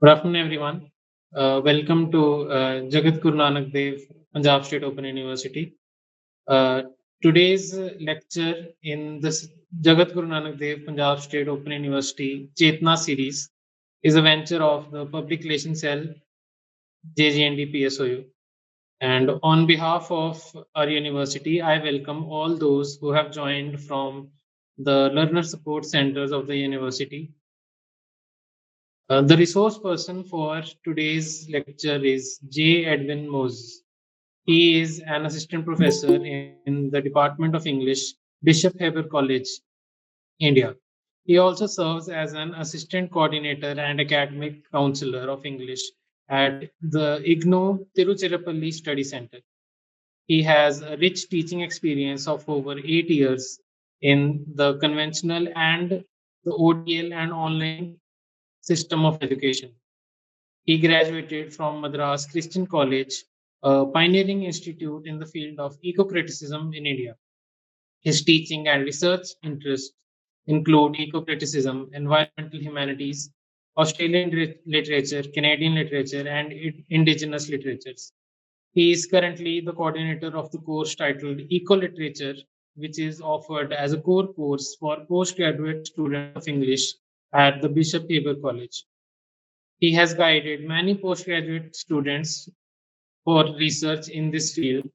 Good afternoon, everyone. Welcome to Jagat Guru Nanak Dev, Punjab State Open University. Today's lecture in this Jagat Guru Nanak Dev, Punjab State Open University Chetna series is a venture of the Public Relations Cell, JGND PSOU. And on behalf of our university, I welcome all those who have joined from the learner support centers of the university. The resource person for today's lecture is J. Edwin Moses. He is an assistant professor in the Department of English, Bishop Heber College, India. He also serves as an assistant coordinator and academic counselor of English at the IGNOU Tiruchirappalli Study Center. He has a rich teaching experience of over 8 years in the conventional and the ODL and online system of education. He graduated from Madras Christian College, a pioneering institute in the field of eco-criticism in India. His teaching and research interests include eco-criticism, environmental humanities, Australian literature, Canadian literature, and indigenous literatures. He is currently the coordinator of the course titled Eco Literature, which is offered as a core course for postgraduate students of English at the Bishop Heber College. He has guided many postgraduate students for research in this field,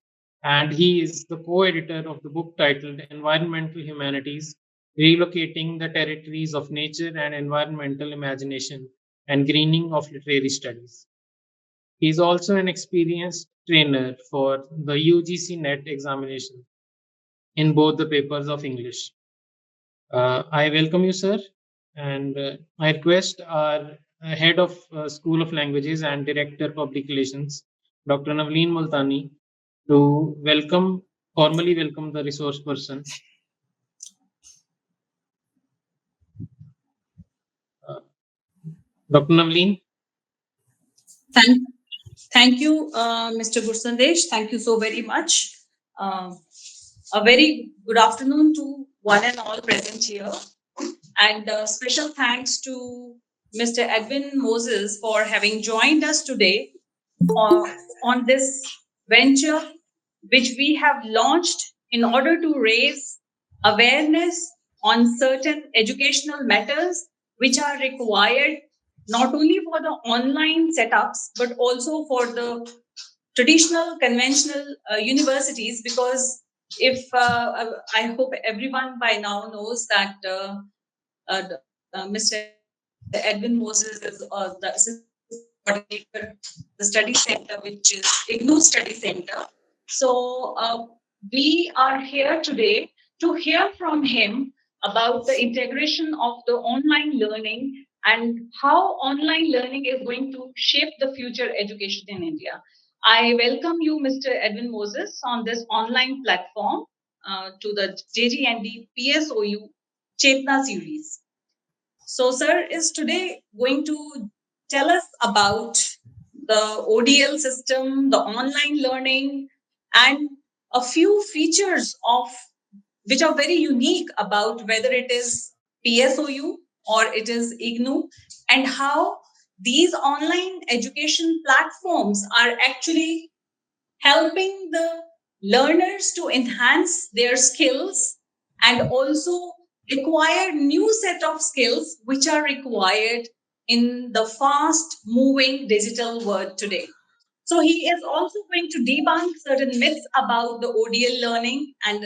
and he is the co editor of the book titled Environmental Humanities Relocating the Territories of Nature and Environmental Imagination and Greening of Literary Studies. He is also an experienced trainer for the UGC NET examination in both the papers of English. I welcome you, sir, and I request our head of School of Languages and Director Public Relations, Dr. Navleen Multani, to formally welcome the resource person. Dr. Navleen. Thank, thank you, Mr. Gursandesh. Thank you so very much. Uh, a very good afternoon to one and all present here. And special thanks to Mr. Edwin Moses for having joined us today on this venture, which we have launched in order to raise awareness on certain educational matters which are required not only for the online setups but also for the traditional conventional universities, because if I hope everyone by now knows that Mr. Edwin Moses is the assistant coordinator, the study center, which is IGNOU Study Center. So we are here today to hear from him about the integration of the online learning and how online learning is going to shape the future education in India. I welcome you, Mr. Edwin Moses, on this online platform to the JGND PSOU Chetna series. So, sir is today going to tell us about the ODL system, the online learning, and a few features of which are very unique about whether it is PSOU or it is IGNOU, and how these online education platforms are actually helping the learners to enhance their skills and also acquire new set of skills which are required in the fast moving digital world today. So he is also going to debunk certain myths about the ODL learning and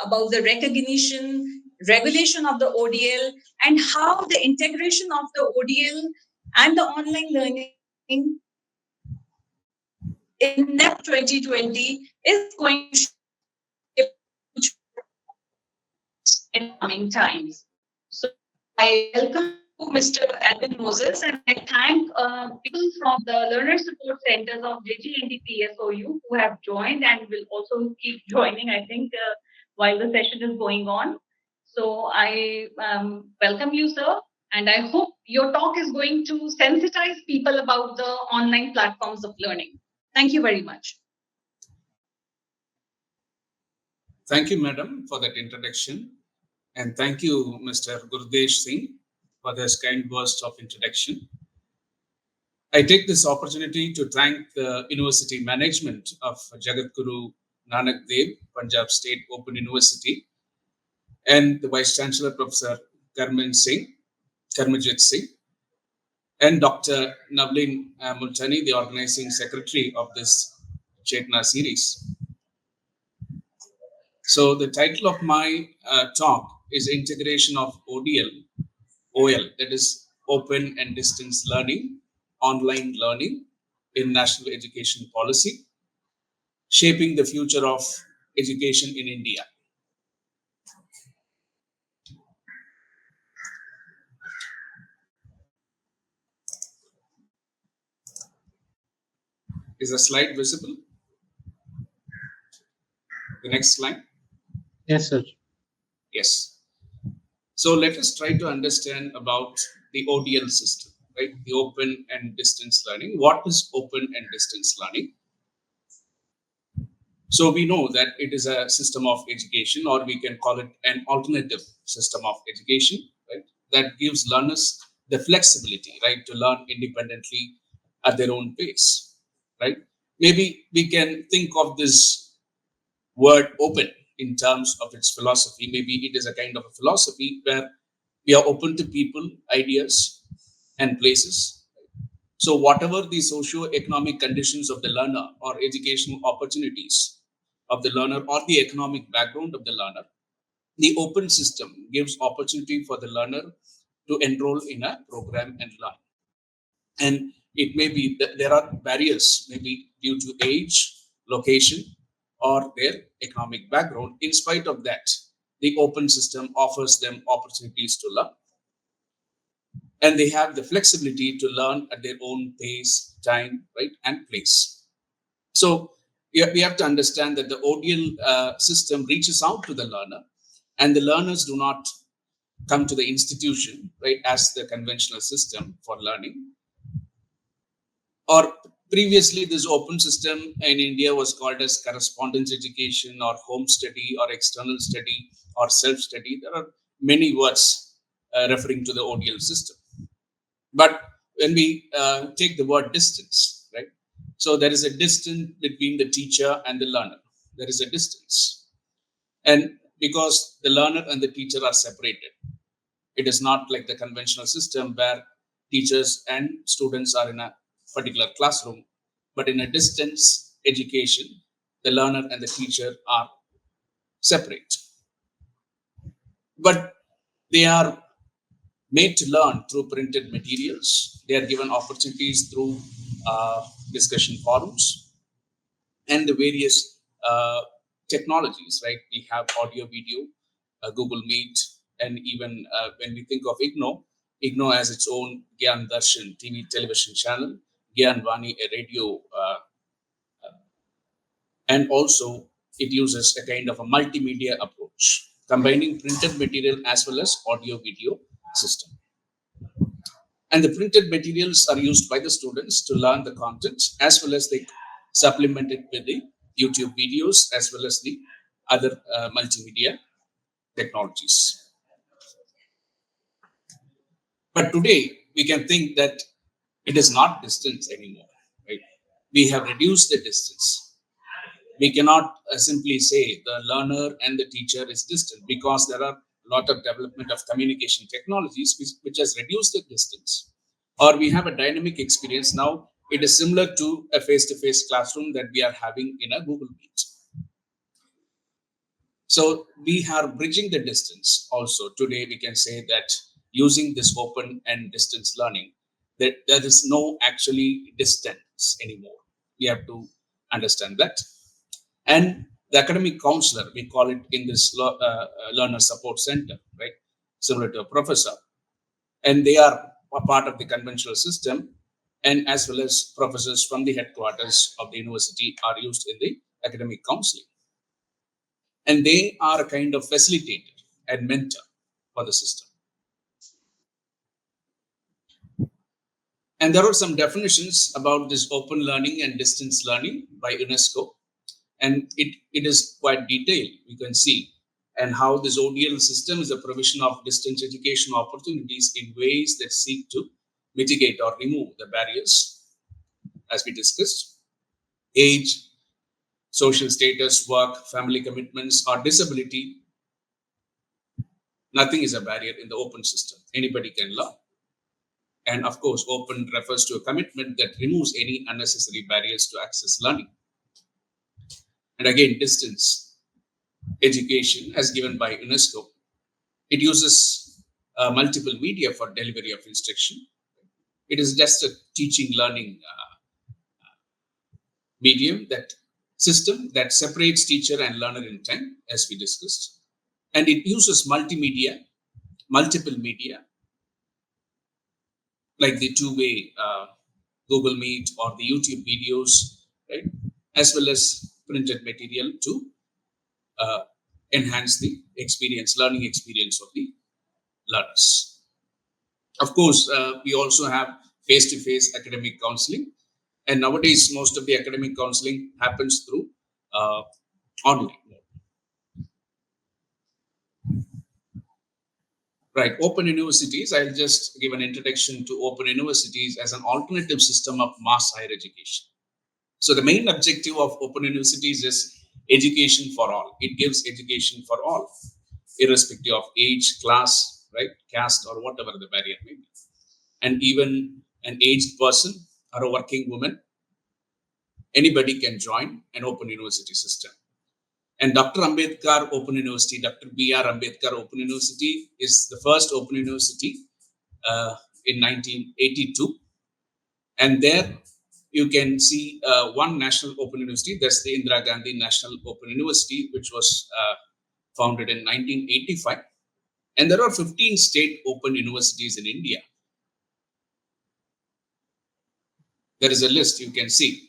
about the recognition, regulation of the ODL, and how the integration of the ODL and the online learning in NEP 2020 is going to shape in coming times. So I welcome Mr. Edwin Moses, and I thank people from the learner support centers of JGND PSOU who have joined and will also keep joining, I think, while the session is going on. So I welcome you, sir, and I hope your talk is going to sensitize people about the online platforms of learning. Thank you very much. Thank you, madam, for that introduction. And thank you, Mr. Gurdesh Singh, for this kind words of introduction. I take this opportunity to thank the university management of Jagatguru Nanak Dev, Punjab State Open University, and the Vice Chancellor, Professor Karmanjit Singh, and Dr. Navlin Multani, the organizing secretary of this Chetna series. So the title of my talk is Integration of OL, that is Open and Distance Learning, Online Learning in National Education Policy, Shaping the Future of Education in India. Is the slide visible? The next slide. Yes, sir. Yes. So let us try to understand about the ODL system, right? The open and distance learning. What is open and distance learning? So we know that it is a system of education, or we can call it an alternative system of education, right? That gives learners the flexibility, right, to learn independently at their own pace, right? Maybe we can think of this word open in terms of its philosophy. Maybe it is a kind of a philosophy where we are open to people, ideas, and places. So, whatever the socio-economic conditions of the learner or educational opportunities of the learner or the economic background of the learner, the open system gives opportunity for the learner to enroll in a program and learn. And it may be that there are barriers, maybe due to age, location, or their economic background. In spite of that, the open system offers them opportunities to learn, and they have the flexibility to learn at their own pace, time, right, and place. So we have to understand that the ODL system reaches out to the learner, and the learners do not come to the institution, right, as the conventional system for learning. Or previously, this open system in India was called as correspondence education or home study or external study or self-study. There are many words referring to the ODL system. But when we take the word distance, right? So there is a distance between the teacher and the learner. There is a distance. And because the learner and the teacher are separated, it is not like the conventional system where teachers and students are in a particular classroom, but in a distance education, the learner and the teacher are separate. But they are made to learn through printed materials. They are given opportunities through discussion forums and the various technologies, right? We have audio, video, Google Meet, and even when we think of IGNOU has its own Gyan Darshan TV television channel, Gyan Vani, a radio, and also it uses a kind of a multimedia approach, combining printed material as well as audio video system. And the printed materials are used by the students to learn the content, as well as they supplement it with the YouTube videos as well as the other multimedia technologies. But today we can think that it is not distance anymore, right? We have reduced the distance. We cannot simply say the learner and the teacher is distant, because there are a lot of development of communication technologies which has reduced the distance. Or we have a dynamic experience now. It is similar to a face-to-face classroom that we are having in a Google Meet. So we are bridging the distance. Also today we can say that using this open and distance learning, that there is no actually distance anymore. We have to understand that. And the academic counselor, we call it in this learner support center, right? Similar to a professor. And they are a part of the conventional system, and as well as professors from the headquarters of the university are used in the academic counseling. And they are a kind of facilitator and mentor for the system. And there are some definitions about this open learning and distance learning by UNESCO. And it is quite detailed, you can see, and how this ODL system is a provision of distance education opportunities in ways that seek to mitigate or remove the barriers as we discussed. Age, social status, work, family commitments, or disability, nothing is a barrier in the open system. Anybody can learn. And of course, open refers to a commitment that removes any unnecessary barriers to access learning. And again, distance education, as given by UNESCO, it uses multiple media for delivery of instruction. It is just a teaching learning medium, that system that separates teacher and learner in time, as we discussed. And it uses multimedia, multiple media, like the two-way Google Meet or the YouTube videos, right? As well as printed material to uh, enhance the learning experience of the learners. Of course, we also have face-to-face academic counseling. And nowadays, most of the academic counseling happens through online. Right, open universities. I'll just give an introduction to open universities as an alternative system of mass higher education. So the main objective of open universities is education for all. It gives education for all, irrespective of age, class, right, caste, or whatever the barrier may be. And even an aged person or a working woman, anybody can join an open university system. And Dr. Ambedkar Open University, Dr. B.R. Ambedkar Open University is the first open university in 1982. And there you can see one national open university, that's the Indira Gandhi National Open University, which was founded in 1985. And there are 15 state open universities in India. There is a list you can see.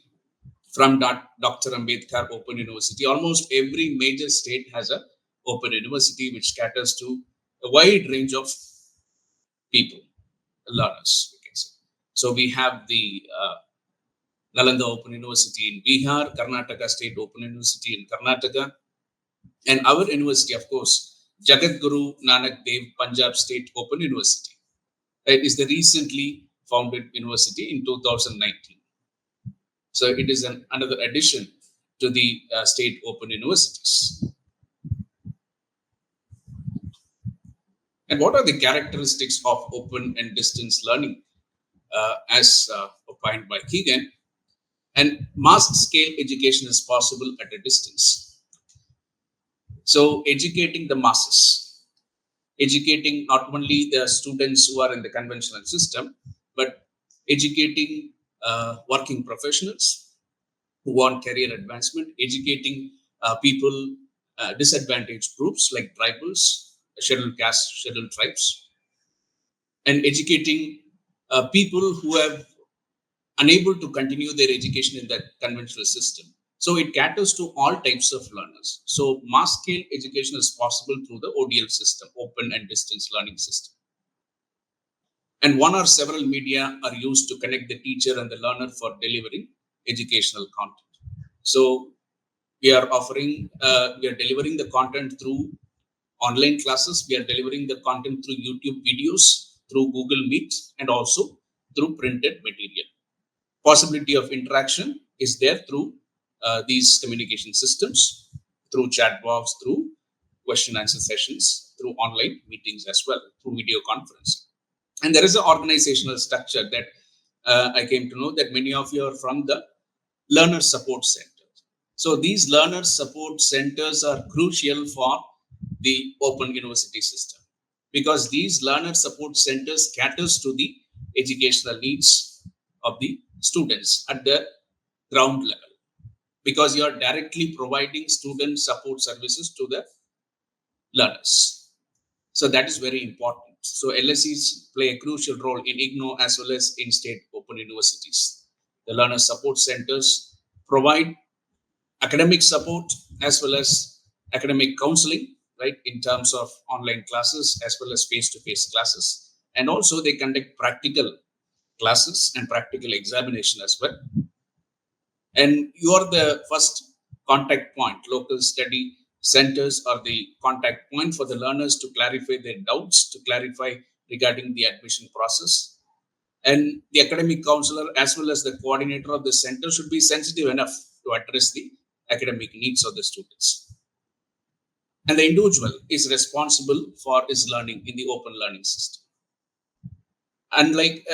From Dr. Ambedkar Open University, almost every major state has a open university which caters to a wide range of people, learners, we can say. So we have the Nalanda Open University in Bihar, Karnataka State Open University in Karnataka, and our university, of course, Jagat Guru Nanak Dev Punjab State Open University. It is the recently founded university in 2019. So it is another addition to the state open universities. And what are the characteristics of open and distance learning as opined by Keegan? And mass scale education is possible at a distance. So educating the masses, educating not only the students who are in the conventional system, but educating working professionals who want career advancement, educating people, disadvantaged groups like tribals, scheduled castes, scheduled tribes, and educating people who have unable to continue their education in that conventional system. So it caters to all types of learners. So mass scale education is possible through the ODL system, open and distance learning system. And one or several media are used to connect the teacher and the learner for delivering educational content. So we are delivering the content through online classes. We are delivering the content through YouTube videos, through Google Meet, and also through printed material. Possibility of interaction is there through these communication systems, through chat box, through question answer sessions, through online meetings as well, through video conferencing. And there is an organizational structure that I came to know that many of you are from the learner support center. So these learner support centers are crucial for the open university system, because these learner support centers caters to the educational needs of the students at the ground level, because you are directly providing student support services to the learners. So that is very important. So LSEs play a crucial role in IGNOU as well as in state open universities. The learner support centers provide academic support as well as academic counseling, right, in terms of online classes as well as face-to-face classes. And also they conduct practical classes and practical examination as well. And you are the first contact point. Local study centers are the contact point for the learners to clarify their doubts, to clarify regarding the admission process. And the academic counselor as well as the coordinator of the center should be sensitive enough to address the academic needs of the students. And the individual is responsible for his learning in the open learning system. Unlike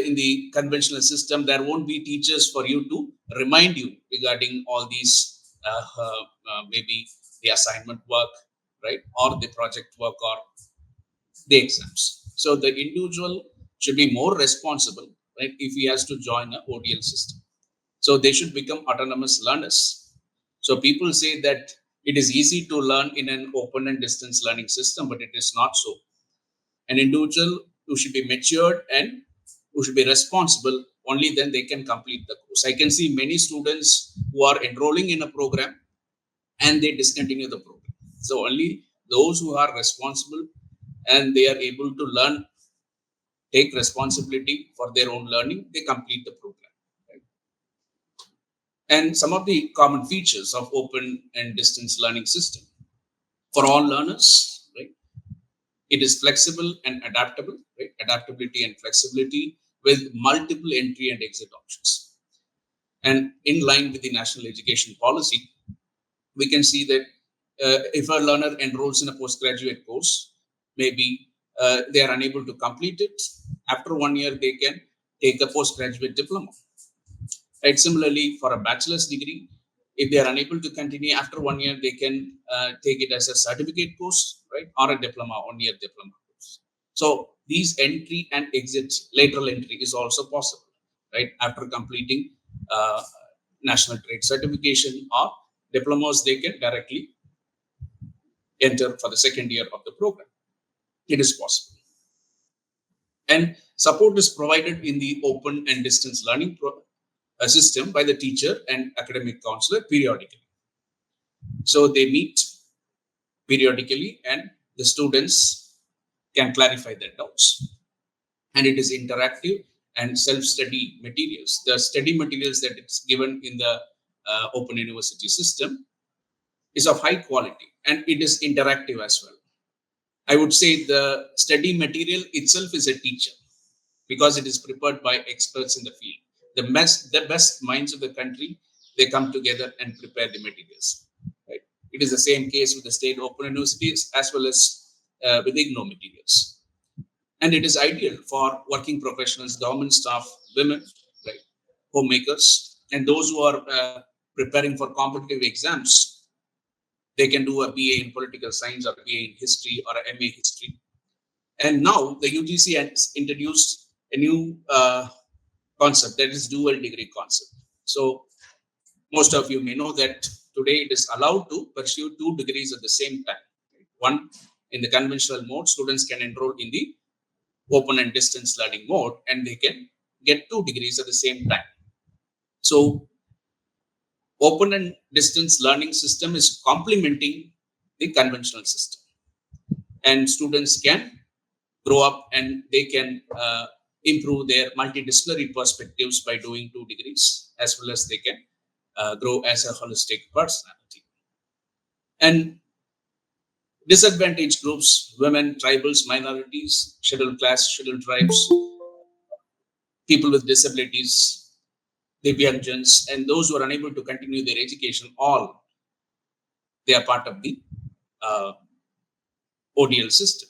in the conventional system, there won't be teachers for you to remind you regarding all these maybe the assignment work, right, or the project work or the exams. So the individual should be more responsible, right, if he has to join a ODL system. So they should become autonomous learners. So people say that it is easy to learn in an open and distance learning system, but it is not so. An individual who should be matured and who should be responsible, only then they can complete the course. I can see many students who are enrolling in a program and they discontinue the program. So only those who are responsible and they are able to learn, take responsibility for their own learning, they complete the program. Right? And some of the common features of open and distance learning system for all learners, right? It is flexible and adaptable, right? Adaptability and flexibility with multiple entry and exit options. And in line with the national education policy, we can see that if a learner enrolls in a postgraduate course, maybe they are unable to complete it. After 1 year, they can take a postgraduate diploma. Right? Similarly, for a bachelor's degree, if they are unable to continue after 1 year, they can take it as a certificate course, right, or a diploma, 1 year diploma course. So these entry and exit, lateral entry is also possible, right? After completing national trade certification or diplomas, they can directly enter for the second year of the program. It is possible. And support is provided in the open and distance learning system by the teacher and academic counselor periodically. So they meet periodically and the students can clarify their doubts. And it is interactive and self-study materials. The study materials that it's given in the open university system is of high quality and it is interactive as well. I would say the study material itself is a teacher because it is prepared by experts in the field. The best minds of the country, they come together and prepare the materials. Right? It is the same case with the state open universities as well as with IGNOU materials. And it is ideal for working professionals, government staff, women, right, homemakers, and those who are preparing for competitive exams. They can do a BA in political science or a BA in history or a MA history. And now the UGC has introduced a new concept, that is dual degree concept. So most of you may know that today it is allowed to pursue 2 degrees at the same time. One, in the conventional mode, students can enroll in the open and distance learning mode and they can get 2 degrees at the same time. So open and distance learning system is complementing the conventional system, and students can grow up and they can improve their multidisciplinary perspectives by doing 2 degrees, as well as they can grow as a holistic personality. And disadvantaged groups, women, tribals, minorities, scheduled class, scheduled tribes, people with disabilities, Divyangjans, and those who are unable to continue their education, all they are part of the ODL system.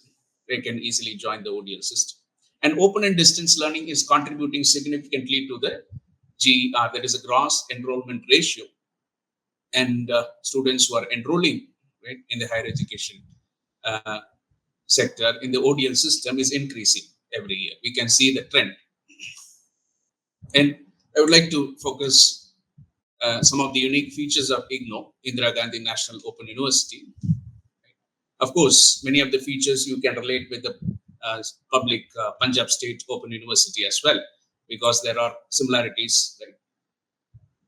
They can easily join the ODL system. And open and distance learning is contributing significantly to the GER, that is a gross enrollment ratio. And students who are enrolling, right, in the higher education sector in the ODL system is increasing every year. We can see the trend. And I would like to focus some of the unique features of IGNOU, Indira Gandhi National Open University. Of course, many of the features you can relate with the public Punjab State Open University as well, because there are similarities. Right?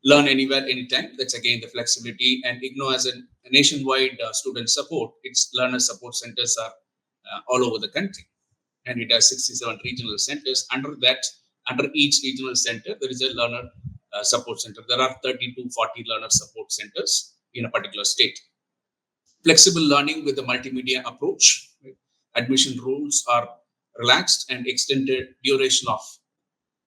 Learn anywhere, anytime. That's again the flexibility. And IGNOU as a nationwide student support, its learner support centers are all over the country. And it has 67 regional centers. Under each regional center, there is a learner support center. There are 30 to 40 learner support centers in a particular state. Flexible learning with the multimedia approach. Right? Admission rules are relaxed and extended duration of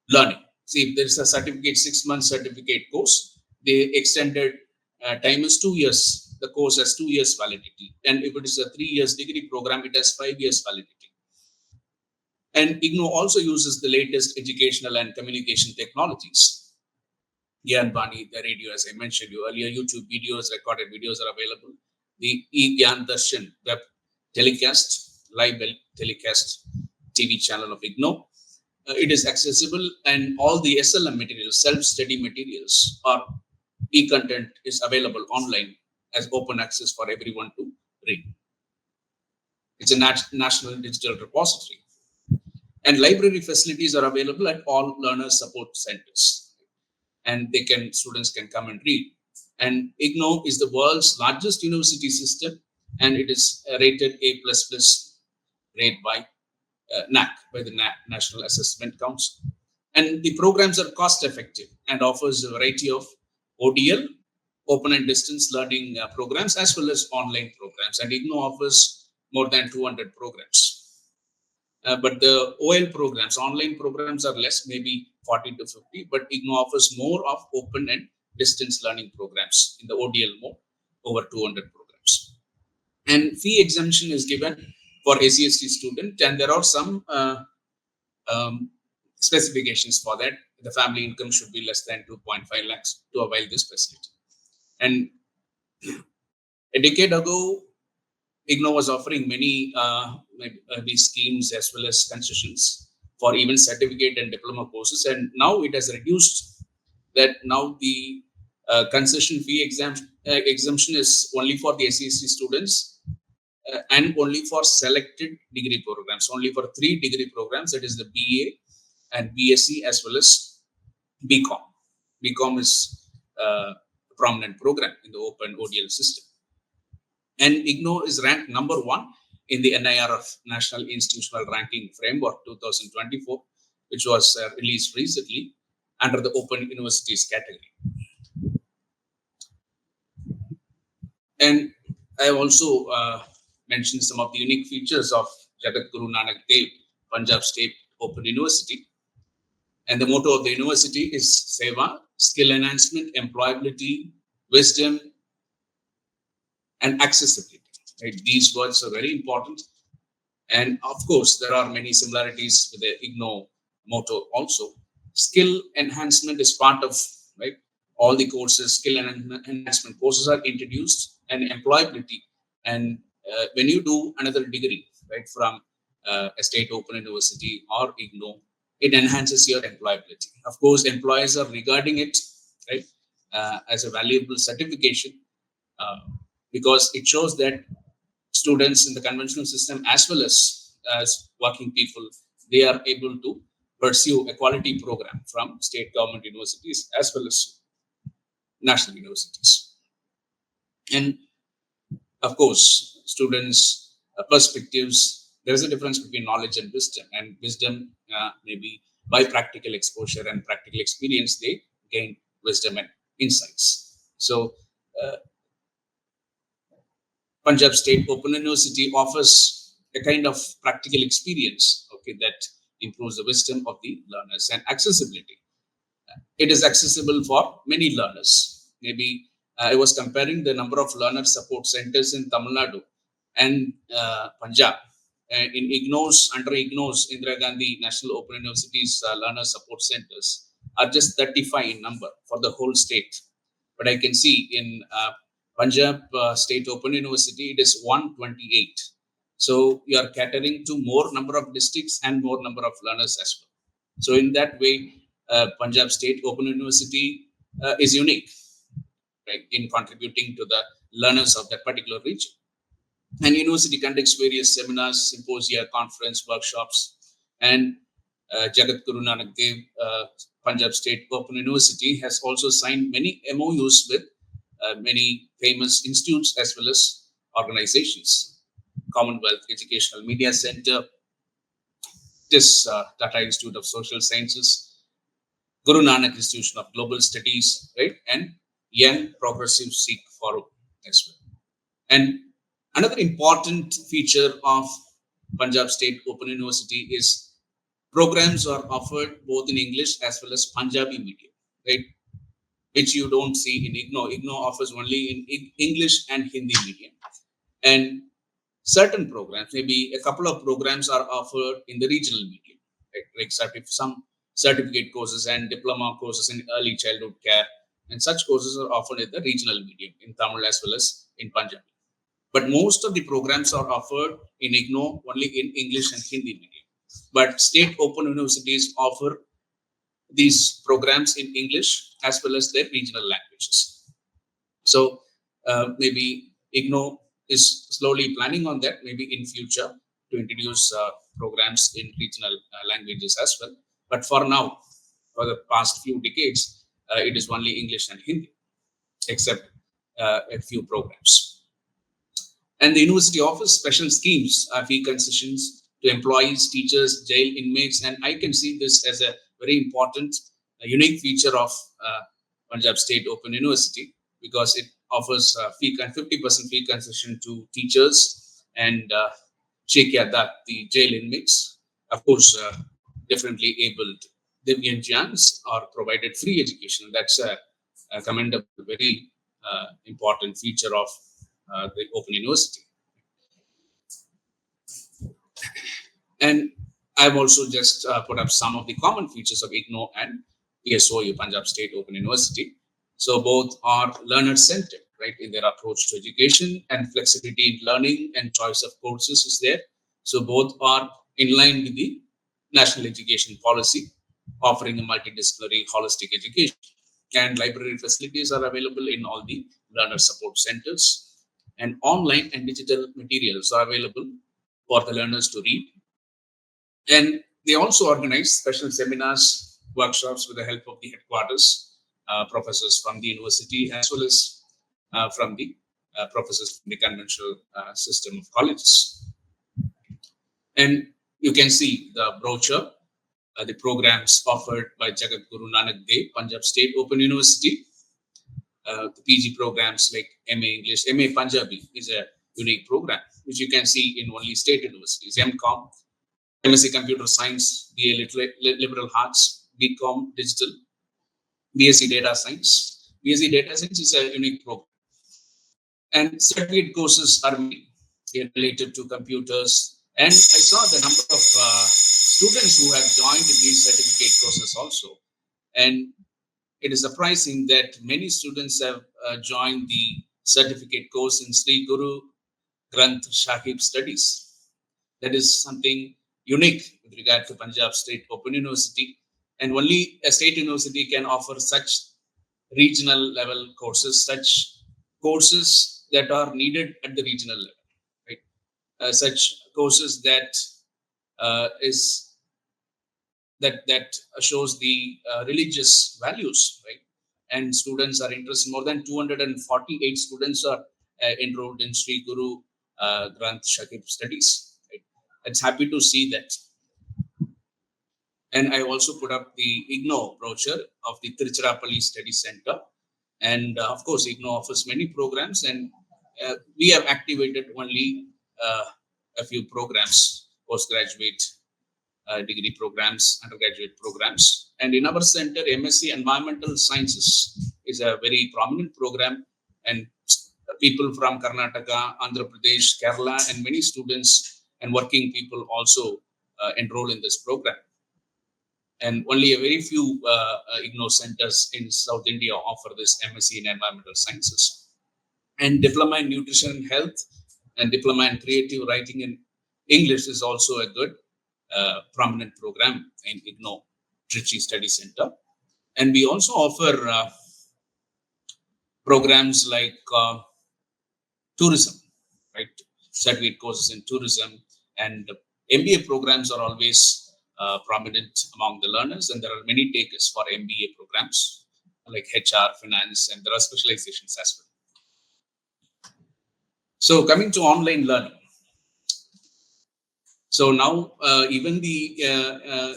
learning. See, if there is a certificate, 6 month certificate course, the extended time is 2 years. The course has 2 years validity. And if it is a 3 years degree program, it has 5 years validity. And IGNOU also uses the latest educational and communication technologies. Gyan Bani, the radio, as I mentioned you earlier, YouTube videos, recorded videos are available. The Gyan Darshan web telecast, live telecast TV channel of IGNOU. It is accessible, and all the SLM materials, self-study materials, or e-content is available online as open access for everyone to read. It's a national digital repository. And library facilities are available at all learner support centers. And students can come and read. And IGNOU is the world's largest university system, and it is rated A++ rate by NAC, by the National Assessment Council. And the programs are cost effective and offers a variety of ODL, open and distance learning programs, as well as online programs. And IGNOU offers more than 200 programs. But the OL programs, online programs are less, maybe 40 to 50, but IGNOU offers more of open and distance learning programs in the ODL mode, over 200 programs. And fee exemption is given for ACST student, and there are some specifications for that. The family income should be less than 2.5 lakhs to avail this facility. And a decade ago, IGNOU was offering many these schemes as well as concessions for even certificate and diploma courses, and now it has reduced that. Now the concession fee exemption is only for the SEC students and only for selected degree programs, only for 3 degree programs, that is the BA and BSc as well as BCom. BCom is a prominent program in the open ODL system. And IGNOU is ranked number 1 in the NIRF National Institutional Ranking Framework 2024, which was released recently under the Open Universities category. And I have also mentioned some of the unique features of Jagat Guru Nanak Dev Punjab State Open University. And the motto of the university is Seva, skill enhancement, employability, wisdom, and accessibility. Right? These words are very important. And of course, there are many similarities with the IGNOU motto also. Skill enhancement is part of, right, all the courses. Skill enhancement courses are introduced, and employability. And when you do another degree, right, from a state open university or IGNOU, it enhances your employability. Of course, employers are regarding it, right, as a valuable certification, because it shows that students in the conventional system as well as working people, they are able to pursue a quality program from state government universities as well as national universities. And of course, students' perspectives, there is a difference between knowledge and wisdom maybe by practical exposure and practical experience, they gain wisdom and insights. So Punjab State Open University offers a kind of practical experience, okay, that improves the wisdom of the learners. And accessibility. It is accessible for many learners. Maybe I was comparing the number of learner support centers in Tamil Nadu and Punjab. In IGNOU's, under IGNOU's, Indira Gandhi National Open University's learner support centers are just 35 in number for the whole state. But I can see in Punjab State Open University, it is 128. So you are catering to more number of districts and more number of learners as well. So in that way, Punjab State Open University is unique, right, in contributing to the learners of that particular region. And university conducts various seminars, symposia, conference, workshops, and Jagat Guru Nanak Dev Punjab State Open University has also signed many MOUs with many famous institutes as well as organizations. Commonwealth Educational Media Center, this Tata Institute of Social Sciences, Guru Nanak Institution of Global Studies, right, and Young Progressive Sikh Forum as well. And another important feature of Punjab State Open University is programs are offered both in English as well as Punjabi medium, right? Which you don't see in IGNOU. IGNOU offers only in English and Hindi medium. And certain programs, maybe a couple of programs are offered in the regional medium, right? Like some certificate courses and diploma courses in early childhood care. And such courses are offered in the regional medium in Tamil as well as in Punjabi. But most of the programs are offered in IGNOU only in English and Hindi medium. But state open universities offer these programs in English as well as their regional languages. So maybe IGNOU is slowly planning on that, maybe in future to introduce programs in regional languages as well. But for now, for the past few decades, it is only English and Hindi, except a few programs. And the university offers special schemes, fee concessions to employees, teachers, jail inmates. And I can see this as a very important, unique feature of Punjab State Open University, because it offers 50% fee concession to teachers and Sheikh-e-Adat, the jail inmates. Of course, differently abled Divyanjans are provided free education. That's a commendable, very important feature of the Open University. And I've also just put up some of the common features of IGNOU and PSOU, Punjab State Open University. So both are learner-centered, right, in their approach to education, and flexibility in learning and choice of courses is there. So both are in line with the national education policy, offering a multidisciplinary holistic education. And library facilities are available in all the learner support centers. And online and digital materials are available for the learners to read. And they also organize special seminars, workshops with the help of the headquarters, professors from the university, as well as from the professors from the conventional system of colleges. And you can see the brochure, the programs offered by Jagat Guru Nanak Dev, Punjab State Open University. The PG programs like MA English, MA Punjabi is a unique program, which you can see in only state universities. MCOM, MSc Computer Science, BA Liberal Arts, BCom Digital, BSc Data Science. BSc Data Science is a unique program. And certificate courses are related to computers. And I saw the number of students who have joined these certificate courses also. And it is surprising that many students have joined the certificate course in Sri Guru Granth Sahib Studies. That is something unique with regard to Punjab State Open University. And only a state university can offer such regional level courses, such courses that are needed at the regional level, right? Such courses that shows the religious values, right? And students are interested. More than 248 students are enrolled in Sri Guru Granth Sahib Studies. Right? It's happy to see that. And I also put up the IGNOU brochure of the Tiruchirappalli Study Center. And of course, IGNOU offers many programs, and we have activated only a few programs, postgraduate degree programs, undergraduate programs. And in our center, MSc Environmental Sciences is a very prominent program, and people from Karnataka, Andhra Pradesh, Kerala, and many students and working people also enroll in this program. And only a very few IGNOU centers in South India offer this MSc in Environmental Sciences. And Diploma in Nutrition and Health and Diploma in Creative Writing in English is also a good prominent program in IGNOU Trichy Study Center. And we also offer programs like tourism, right? Certificate courses in tourism, and MBA programs are always prominent among the learners, and there are many takers for MBA programs like HR, finance, and there are specializations as well. So coming to online learning. So now even the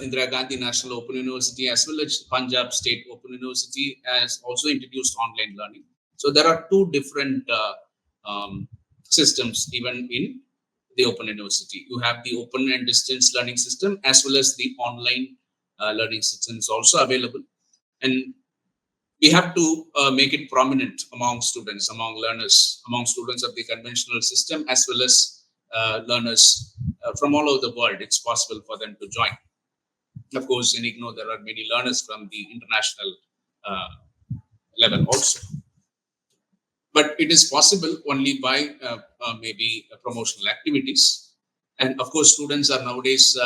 Indira Gandhi National Open University as well as Punjab State Open University has also introduced online learning. So there are two different systems even in the Open University. You have the open and distance learning system as well as the online learning system is also available. And we have to make it prominent among students, among learners, among students of the conventional system, as well as learners from all over the world. It's possible for them to join. Of course, in IGNOU, there are many learners from the international uh, level also. But it is possible only by maybe promotional activities. And of course, students are nowadays,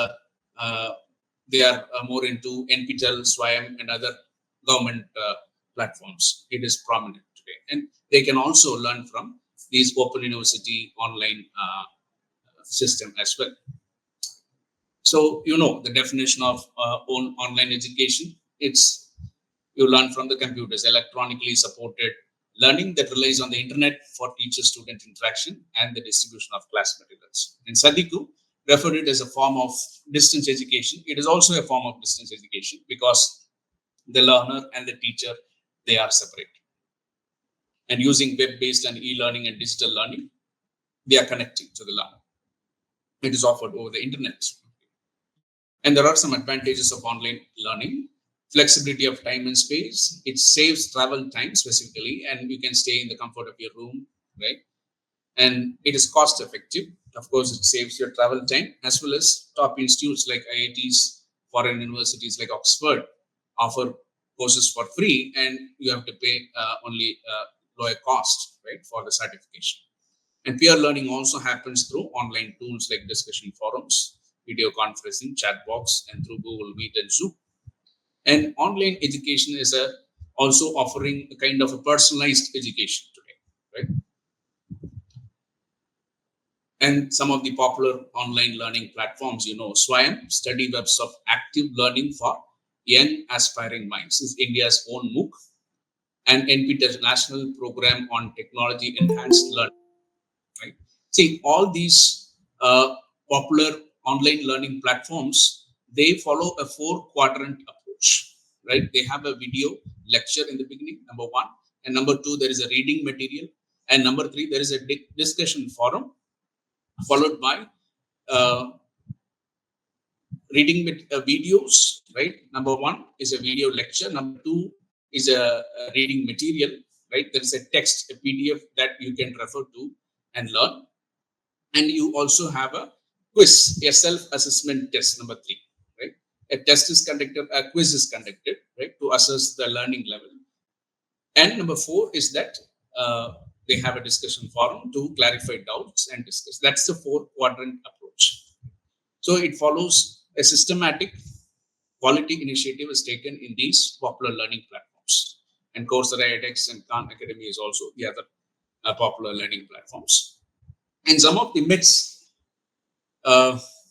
they are more into NPTEL, SWAYAM, and other government platforms. It is prominent today. And they can also learn from these Open University online system as well. So, you know, the definition of online education, it's you learn from the computers, electronically supported learning that relies on the internet for teacher-student interaction and the distribution of class materials. And Sadiku referred it as a form of distance education. It is also a form of distance education because the learner and the teacher, they are separate. And using web-based and e-learning and digital learning, they are connecting to the learner. It is offered over the internet. And there are some advantages of online learning. Flexibility of time and space. It saves travel time specifically, and you can stay in the comfort of your room, right? And it is cost effective. Of course, it saves your travel time, as well as top institutes like IITs, foreign universities like Oxford offer courses for free, and you have to pay only lower cost, right, for the certification. And peer learning also happens through online tools like discussion forums, video conferencing, chat box, and through Google Meet and Zoom. And online education is also offering a kind of a personalized education today, right? And some of the popular online learning platforms, you know, SWAYAM, Study Webs of Active Learning for Young Aspiring Minds, is India's own MOOC, and NPTEL National Program on Technology Enhanced Learning, right? See, all these popular online learning platforms, they follow a 4-quadrant approach, right? They have a video lecture in the beginning, number one, and number two, there is a reading material, and number three, there is a discussion forum, followed by reading videos, right? Number one is a video lecture, number two is a reading material, right? There is a text, a PDF that you can refer to and learn. And you also have a quiz, a self-assessment test, number three, right? A test is conducted, a quiz is conducted, right, to assess the learning level. And number four is that they have a discussion forum to clarify doubts and discuss. That's the 4-quadrant approach. So it follows a systematic quality initiative is taken in these popular learning platforms. And Coursera, edX, and Khan Academy is also the other popular learning platforms. And some of the myths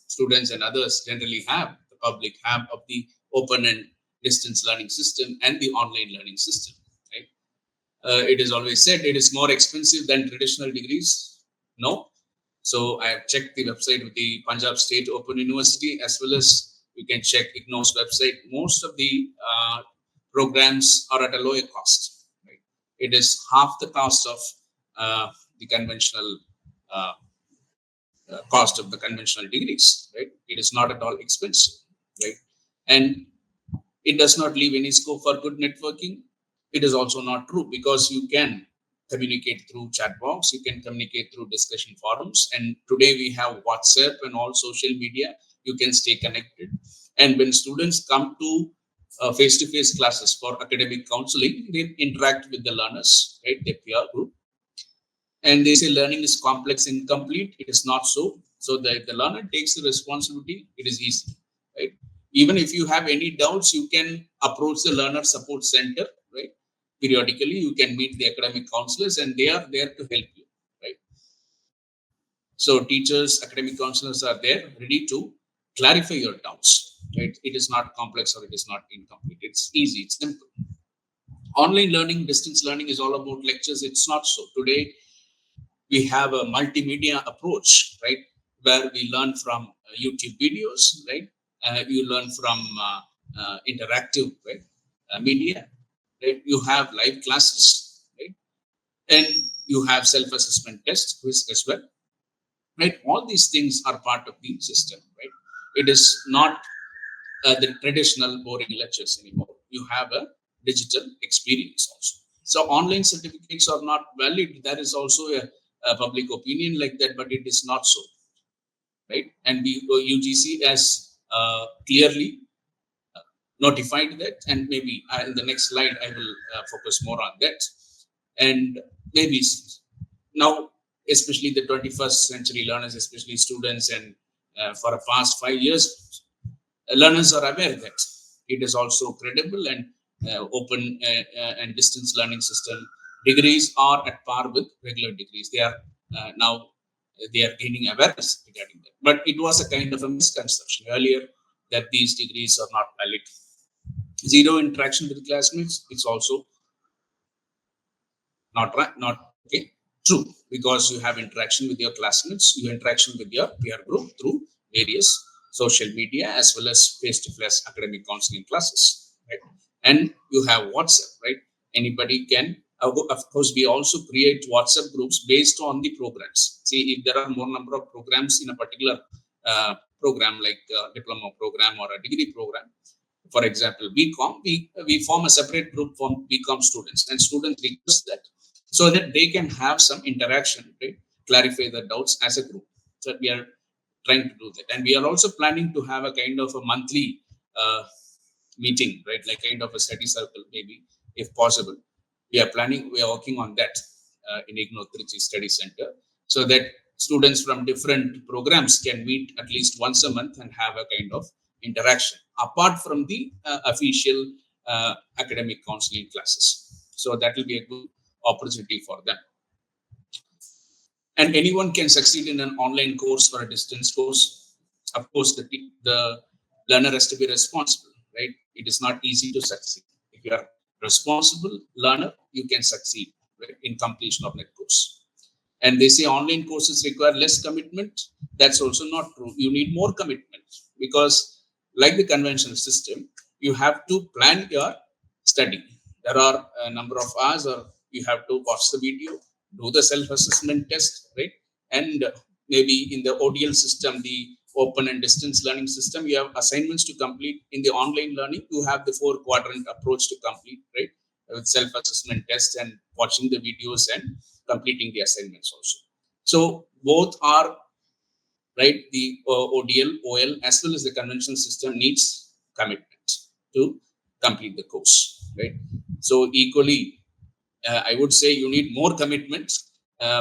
students and others generally have, the public have, of the open and distance learning system and the online learning system, right? It is always said it is more expensive than traditional degrees. No. So I have checked the website of the Punjab State Open University, as well as you can check IGNOU's website. Most of the programs are at a lower cost, right? It is half the cost of the conventional cost of the conventional degrees, right? It is not at all expensive, right? And it does not leave any scope for good networking. It is also not true, because you can communicate through chat box, you can communicate through discussion forums, and today we have WhatsApp and all social media. You can stay connected. And when students come to face-to-face classes for academic counseling, they interact with the learners, right? Their peer group. And they say learning is complex and incomplete. It is not so. So the learner takes the responsibility, it is easy, right? Even if you have any doubts, you can approach the learner support center, right? Periodically, you can meet the academic counselors, and they are there to help you, right? So teachers, academic counselors are there ready to clarify your doubts, right? It is not complex or it is not incomplete. It's easy, it's simple. Online learning, distance learning is all about lectures. It's not so. Today, we have a multimedia approach, right? Where we learn from YouTube videos, right? You learn from interactive, right? Media, right? You have live classes, right? And you have self-assessment tests, quiz as well. right? All these things are part of the system, right? It is not the traditional boring lectures anymore. You have a digital experience also. So online certificates are not valid. There is also a public opinion like that, but it is not so, right? And the UGC has clearly notified that, and maybe in the next slide I will focus more on that. And maybe now, especially the 21st century learners, especially students, and for the past 5 years, learners are aware that it is also credible, and open and distance learning system degrees are at par with regular degrees. They are now they are gaining awareness regarding that. But it was a kind of a misconception earlier that these degrees are not valid. Zero interaction with classmates, it's also not okay, true, because you have interaction with your classmates, you interaction with your peer group through various social media as well as face-to-face academic counseling classes, right? And you have WhatsApp, right? Anybody can of course we also create WhatsApp groups based on the programs. See, if there are more number of programs in a particular program, like a diploma program or a degree program, for example, BCom, we form a separate group for BCom students, and students request that so that they can have some interaction, right? Clarify the doubts as a group. So we are trying to do that. And we are also planning to have a kind of a monthly meeting, right? Like kind of a study circle, maybe, if possible. We are working on that in IGNOU Trichy Study Center, so that students from different programs can meet at least once a month and have a kind of interaction apart from the official academic counseling classes. So that will be a good opportunity for them. And anyone can succeed in an online course or a distance course. Of course, the learner has to be responsible, right? It is not easy to succeed. If you are responsible learner, you can succeed, right, in completion of that course. And they say online courses require less commitment. That's also not true. You need more commitment, because like the conventional system, you have to plan your study. There are a number of hours, or you have to watch the video, do the self-assessment test, right? And maybe in the ODL system, the open and distance learning system, you have assignments to complete. In the online learning, you have the 4-quadrant approach to complete, right? With self-assessment test and watching the videos and completing the assignments also. So both are right. The ODL, OL, as well as the conventional system needs commitment to complete the course, right? So equally, I would say you need more commitment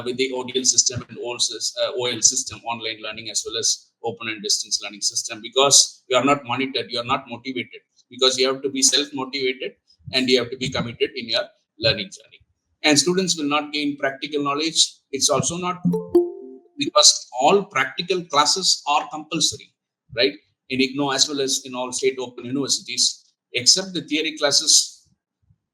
with the ODL system and also OL system, online learning, as well as open and distance learning system, because you are not monitored, you are not motivated, because you have to be self-motivated and you have to be committed in your learning journey. And students will not gain practical knowledge. It's also not, because all practical classes are compulsory, right? In IGNOU as well as in all state open universities, except the theory classes.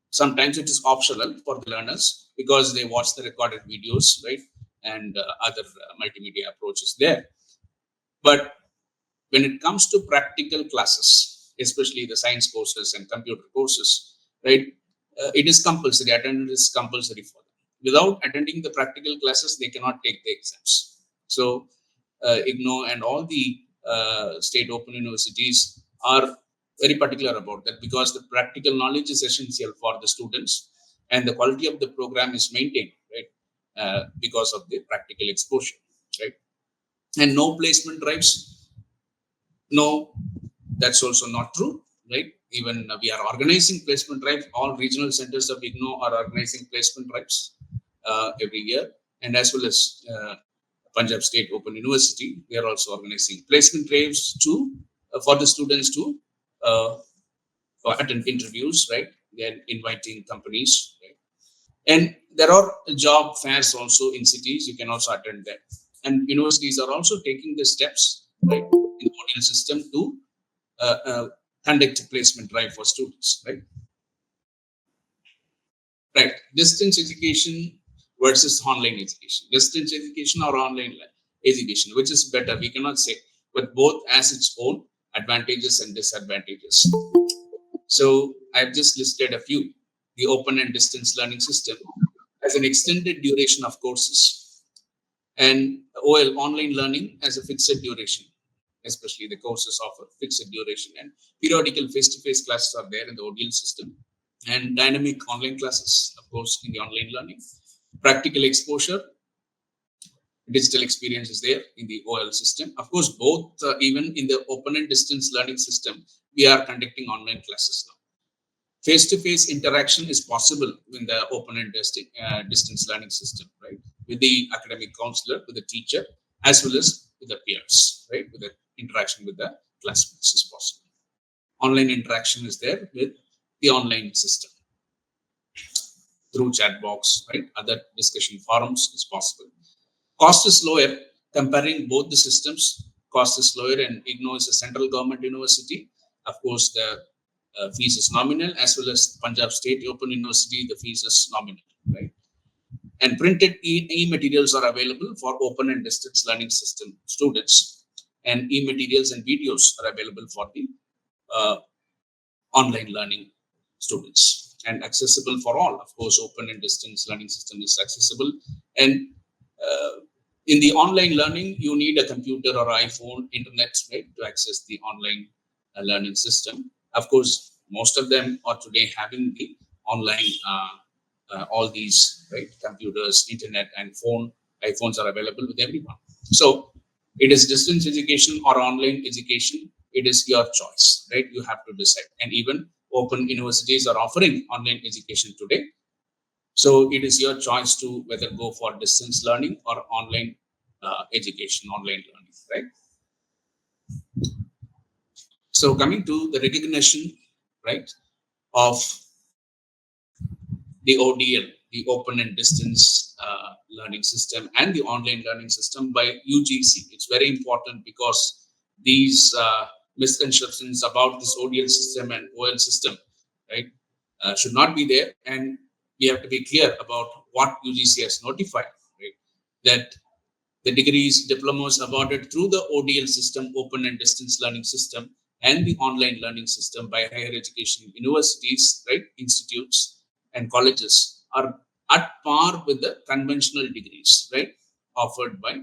Sometimes it is optional for the learners because they watch the recorded videos, right? And other multimedia approaches there. But when it comes to practical classes, especially the science courses and computer courses, right? It is compulsory. Attendance is compulsory for them. Without attending the practical classes, they cannot take the exams. So IGNOU and all the state open universities are very particular about that, because the practical knowledge is essential for the students, and the quality of the program is maintained, right? Because of the practical exposure, right? And no placement drives. No, that's also not true, right? Even we are organizing placement drives. All regional centers of IGNOU are organizing placement drives every year, and as well as Punjab State Open University, we are also organizing placement drives to for the students to attend interviews, right? They're inviting companies, right? And there are job fairs also in cities. You can also attend that. And universities are also taking the steps, right, in the model system to conduct a placement drive for students, right? Right. Distance education versus online education. Distance education or online education, which is better? We cannot say, but both has its own advantages and disadvantages. So I've just listed a few. The open and distance learning system has an extended duration of courses And OL, online learning, as a fixed duration, especially the courses offer fixed duration, and periodical face-to-face classes are there in the ODL system, and dynamic online classes, of course, in the online learning. Practical exposure, digital experience is there in the OL system. Of course, both, even in the open and distance learning system, we are conducting online classes now. Face-to-face interaction is possible in the open and distance learning system, right? With the academic counselor, with the teacher, as well as with the peers, right? With the interaction with the classmates is possible. Online interaction is there with the online system through chat box, right? Other discussion forums is possible. Cost is lower comparing both the systems. Cost is lower, and IGNOU is a central government university. Of course, the fees is nominal, as well as Punjab State Open University, the fees is nominal, right? And printed e-materials are available for open and distance learning system students, and e-materials and videos are available for the uh, online learning students, and accessible for all. Of course, open and distance learning system is accessible, and uh, in the online learning, you need a computer or iPhone, internet, right, to access the online learning system. Of course, most of them are today having the online, all these, right, computers, internet, and phone. iPhones are available with everyone. So it is distance education or online education. It is your choice, right? You have to decide. And even open universities are offering online education today. So it is your choice to whether go for distance learning or online education, online learning, right? So coming to the recognition, right, of the ODL, the open and distance learning system, and the online learning system by UGC. It's very important because these misconceptions about this ODL system and OL system, right, should not be there. And we have to be clear about what UGC has notified, right, that the degrees, diplomas awarded through the ODL system, open and distance learning system, and the online learning system by higher education universities, right, institutes and colleges are at par with the conventional degrees, right, offered by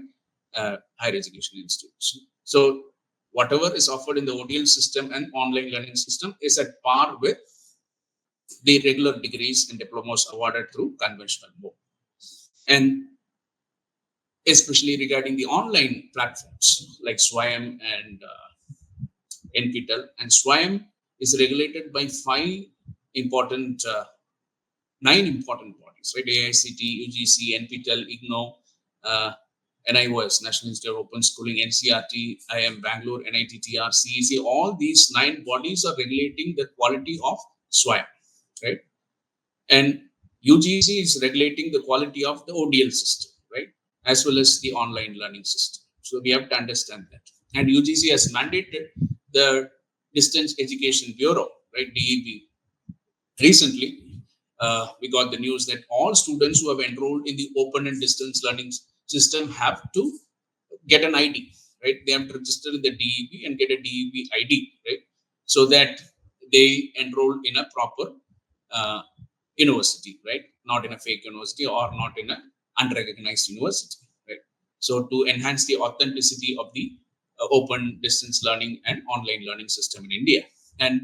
higher education institutes. So whatever is offered in the ODL system and online learning system is at par with the regular degrees and diplomas awarded through conventional mode. And especially regarding the online platforms like SWAYAM and NPTEL. And SWAYAM is regulated by nine important bodies, right? AICT, UGC, NPTEL, IGNOU, uh, NIOS, National Institute of Open Schooling, NCRT, IIM Bangalore, NITTR, CEC. All these nine bodies are regulating the quality of SWAYAM, right? And UGC is regulating the quality of the ODL system, right, as well as the online learning system. So we have to understand that. And UGC has mandated the Distance Education Bureau, right, DEB. Recently, we got the news that all students who have enrolled in the open and distance learning system have to get an ID, right? They have to register in the DEB and get a DEB ID, right? So that they enroll in a proper uh, university, right? Not in a fake university or not in an unrecognized university, right? So to enhance the authenticity of the open distance learning and online learning system in India. And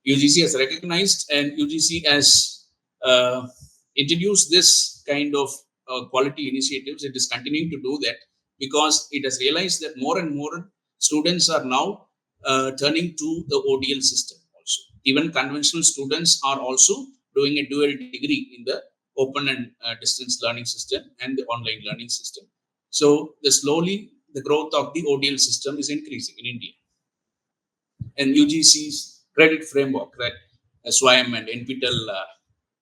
UGC has recognized, and UGC has introduced this kind of quality initiatives. It is continuing to do that because it has realized that more and more students are now turning to the ODL system also. Even conventional students are also doing a dual degree in the open and distance learning system and the online learning system. So the growth of the ODL system is increasing in India. And UGC's credit framework, right, SWAYAM and NPTEL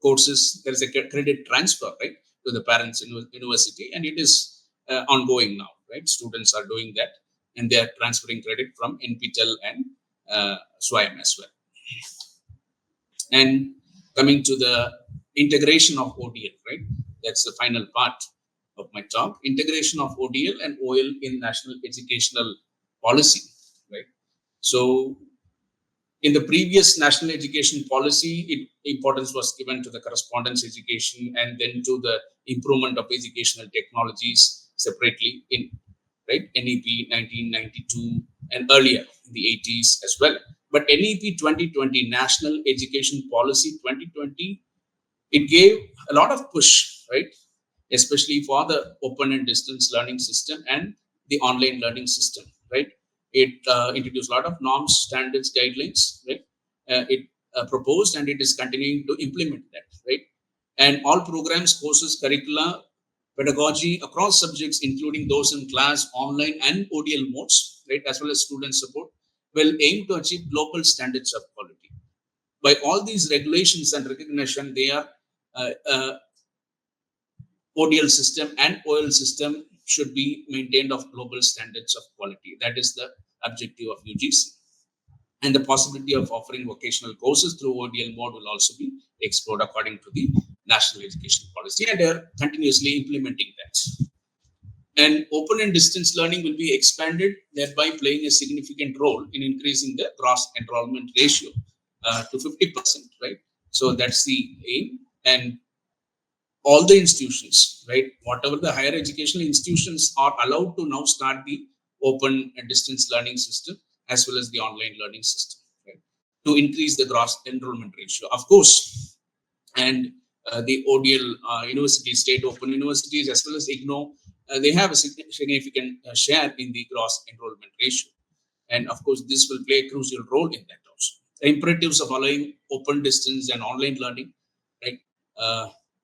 courses, there is a credit transfer, right, to the parents university, and it is ongoing now, right? Students are doing that, and they are transferring credit from NPTEL and SWAYAM as well. And coming to the integration of ODL, right? That's the final part of my talk. Integration of ODL and OL in national educational policy, right? So in the previous national education policy, importance was given to the correspondence education and then to the improvement of educational technologies, separately in NEP 1992 and earlier in the 80s as well. But NEP 2020, National Education Policy 2020, it gave a lot of push, right? Especially for the open and distance learning system and the online learning system, right? It introduced a lot of norms, standards, guidelines, right? It proposed and it is continuing to implement that, right? And all programs, courses, curricula, pedagogy across subjects, including those in class, online, and ODL modes, right, as well as student support, will aim to achieve global standards of quality. By all these regulations and recognition, they are ODL system and OL system should be maintained of global standards of quality. That is the objective of UGC. And the possibility of offering vocational courses through ODL mode will also be explored according to the national education policy, and they are continuously implementing that. And open and distance learning will be expanded, thereby playing a significant role in increasing the gross enrollment ratio to 50%, right? So that's the aim. And all the institutions, right, whatever the higher educational institutions are allowed to now start the open and distance learning system as well as the online learning system, right, to increase the gross enrollment ratio, of course. And the ODL universities, state open universities, as well as IGNOU, they have a significant share in the gross enrollment ratio. And of course, this will play a crucial role in that also. The imperatives of allowing open distance and online learning, right,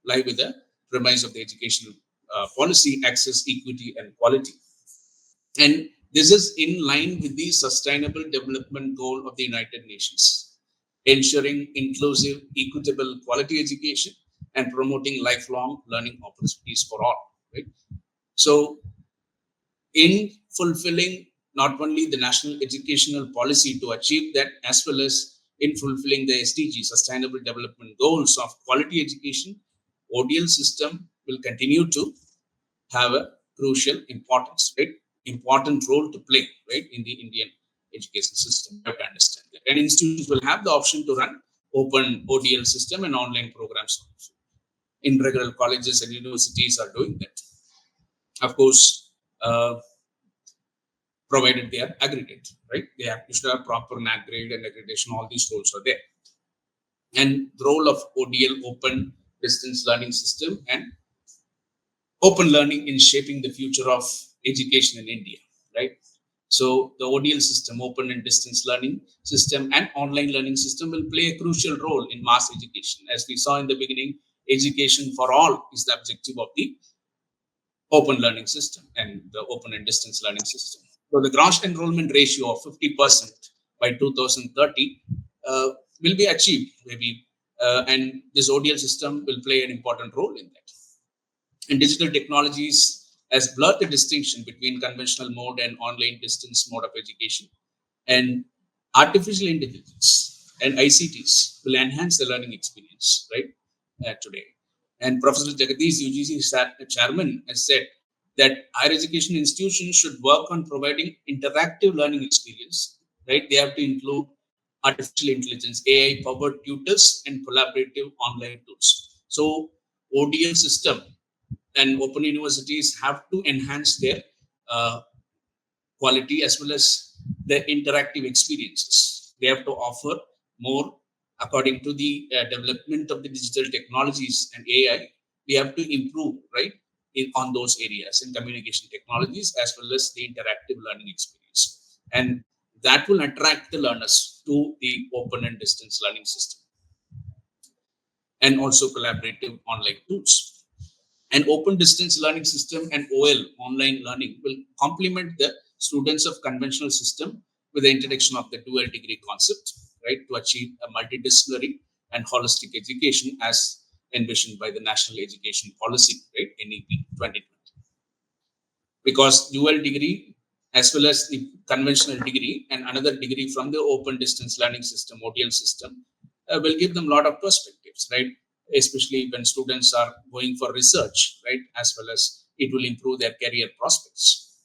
lie with the premise of the educational policy, access, equity, and quality. And this is in line with the Sustainable Development Goal of the United Nations, ensuring inclusive, equitable, quality education and promoting lifelong learning opportunities for all. Right. So, in fulfilling not only the national educational policy to achieve that, as well as in fulfilling the SDG, Sustainable Development Goals of quality education, ODL system will continue to have a crucial importance, right? Important role to play, right, in the Indian education system. You have to understand that. And institutions will have the option to run open ODL system and online programs also. In regular colleges and universities are doing that. Of course, provided they are accredited, right? They have to have proper NAC grade and accreditation, all these roles are there. And the role of ODL, open distance learning system, and open learning in shaping the future of education in India, right? So the ODL system, open and distance learning system, and online learning system will play a crucial role in mass education. As we saw in the beginning, education for all is the objective of the open learning system and the open and distance learning system. So the gross enrollment ratio of 50% by 2030 will be achieved, maybe, and this ODL system will play an important role in that. And digital technologies has blurred the distinction between conventional mode and online distance mode of education. And artificial intelligence and ICTs will enhance the learning experience, right, today. And Professor Jagadish, UGC chairman, has said that higher education institutions should work on providing interactive learning experience, right? They have to include artificial intelligence, AI-powered tutors, and collaborative online tools. So ODL system and open universities have to enhance their quality as well as the interactive experiences. They have to offer more according to the development of the digital technologies and AI. We have to improve, right, on those areas in communication technologies as well as the interactive learning experience. And that will attract the learners to the open and distance learning system and also collaborative online tools. An open distance learning system and OL, online learning, will complement the students of conventional system with the introduction of the dual degree concept, right, to achieve a multidisciplinary and holistic education as envisioned by the National Education Policy, right, NEP 2020. Because dual degree as well as the conventional degree and another degree from the open distance learning system, ODL system, will give them a lot of perspectives, right? Especially when students are going for research, right? As well as it will improve their career prospects.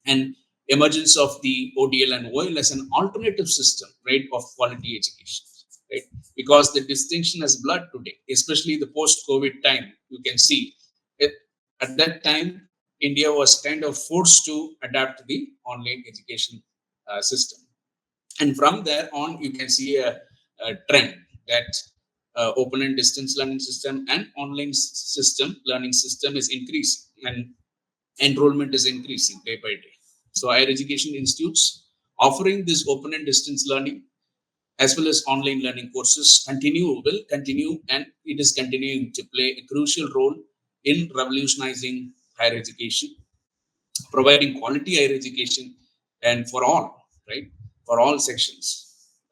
And emergence of the ODL and OL as an alternative system, right, of quality education, right? Because the distinction has blurred today, especially the post-COVID time. You can see it, at that time, India was kind of forced to adapt to the online education system. And from there on, you can see a trend that open and distance learning system and online system learning system is increasing, and enrollment is increasing day by day. So higher education institutes offering this open and distance learning as well as online learning courses will continue, and it is continuing to play a crucial role in revolutionizing higher education, providing quality higher education and for all, right? For all sections